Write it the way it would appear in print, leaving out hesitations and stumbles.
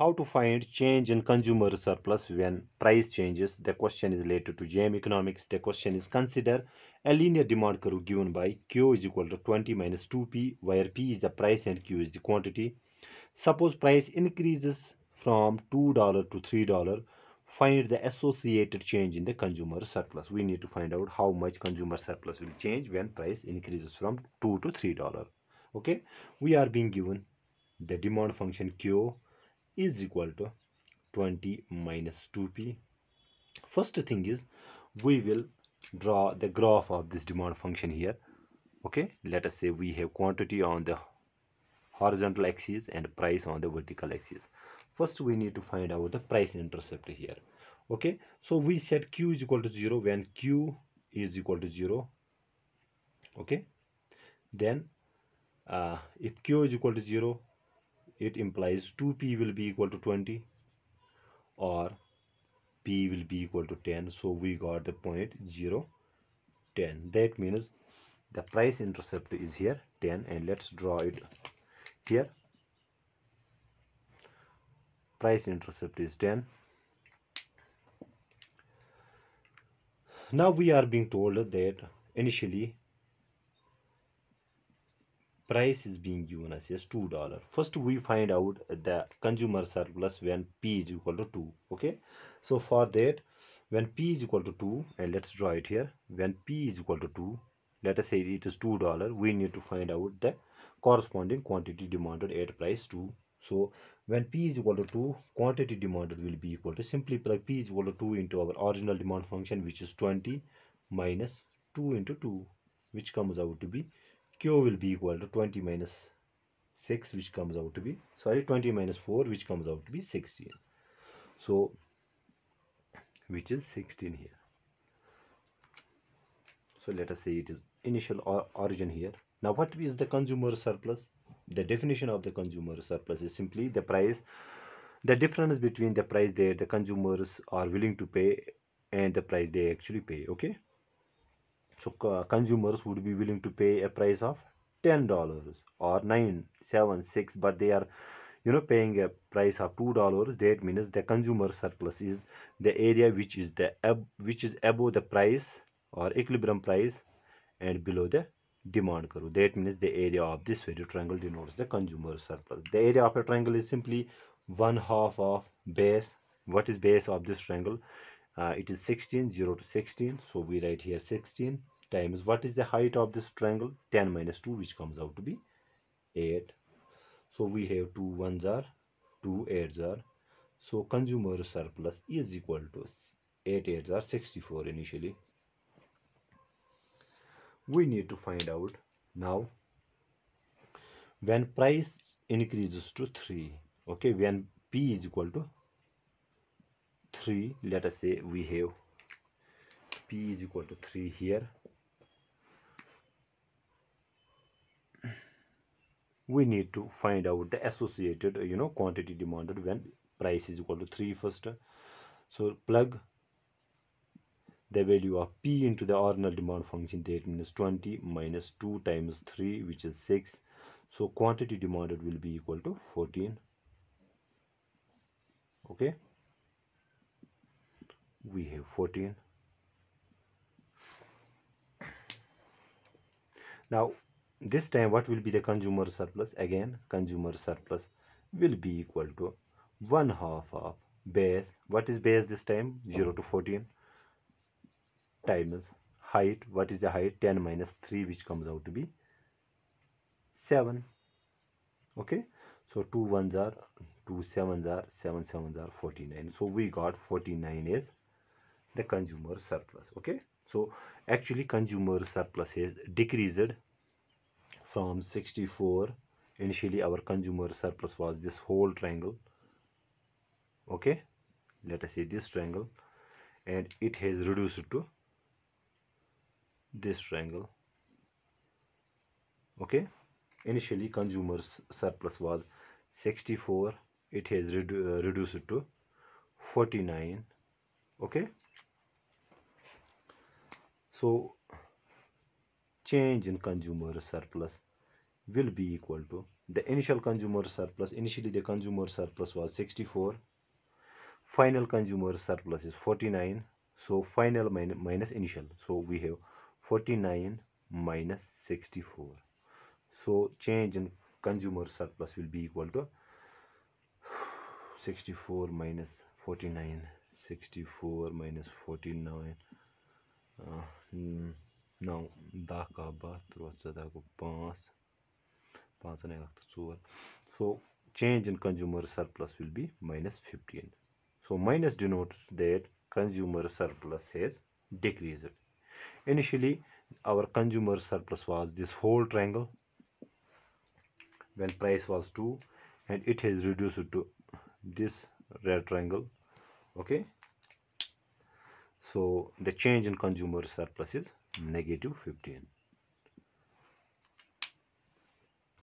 How to find change in consumer surplus when price changes? The question is related to GM economics. The question is, consider a linear demand curve given by Q is equal to 20 minus 2P, where P is the price and Q is the quantity. Suppose price increases from $2 to $3. Find the associated change in the consumer surplus. We need to find out how much consumer surplus will change when price increases from $2 to $3. Okay, we are being given the demand function Q is equal to 20 minus 2P. First thing is, we will draw the graph of this demand function here. Okay, let us say we have quantity on the horizontal axis and price on the vertical axis. First we need to find out the price intercept here. Okay, so we set Q is equal to 0 when Q is equal to 0. Okay, then if Q is equal to 0, it implies 2P will be equal to 20 or P will be equal to 10. So we got the point 0, 10. That means the price intercept is here 10, and let's draw it here. Price intercept is 10. Now we are being told that initially price is being given us as $2. First we find out the consumer surplus when P is equal to 2. Okay, so for that, when P is equal to 2, and let's draw it here, when P is equal to 2, let us say it is $2, we need to find out the corresponding quantity demanded at price 2. So when P is equal to 2, quantity demanded will be equal to, simply plug P is equal to 2 into our original demand function, which is 20 minus 2 into 2, which comes out to be Q will be equal to 20 minus 6, which comes out to be, 20 minus 4, which comes out to be 16. So which is 16 here. So let us say it is initial origin here. Now what is the consumer surplus? The definition of the consumer surplus is simply the price, the difference between the price that the consumers are willing to pay and the price they actually pay. Okay, so consumers would be willing to pay a price of $10 or 976, but they are paying a price of $2. That means the consumer surplus is the area which is above the price or equilibrium price and below the demand curve. That means the area of this very triangle denotes the consumer surplus. The area of a triangle is simply one half of base. What is base of this triangle? It is 16, 0 to 16. So we write here 16 times what is the height of this triangle? 10 minus 2, which comes out to be 8. So we have 2 ones are 2 8s are. So consumer surplus is equal to 8 8s are 64 initially. We need to find out now when price increases to 3. Okay, when P is equal to 3, let us say we have P is equal to 3 here. We need to find out the associated quantity demanded when price is equal to 3 first. So plug the value of P into the original demand function. That means 20 minus 2 times 3, which is 6. So quantity demanded will be equal to 14. Okay, we have 14. Now this time what will be the consumer surplus? Again, consumer surplus will be equal to 1 half of base. What is base this time? 0 to 14 times height. What is the height? 10 minus 3, which comes out to be 7. Okay, so 2 ones are 2 sevens are 7 sevens are 49. So we got 49 is the consumer surplus. Okay, so actually consumer surplus has decreased from 64. Initially our consumer surplus was this whole triangle. Okay, let us say this triangle, and it has reduced to this triangle. Okay, initially consumer surplus was 64. It has reduced to 49. Okay, so change in consumer surplus will be equal to the initial consumer surplus, initially the consumer surplus was 64, final consumer surplus is 49, so final minus initial, so we have 49 minus 64, so change in consumer surplus will be equal to 64 minus 49, 64 minus 49, now 10 का 12 14 को 5 5 ने 4, so change in consumer surplus will be minus 15. So minus denotes that consumer surplus has decreased. Initially our consumer surplus was this whole triangle when price was 2, and it has reduced to this red triangle. Okay, so the change in consumer surplus is negative 15.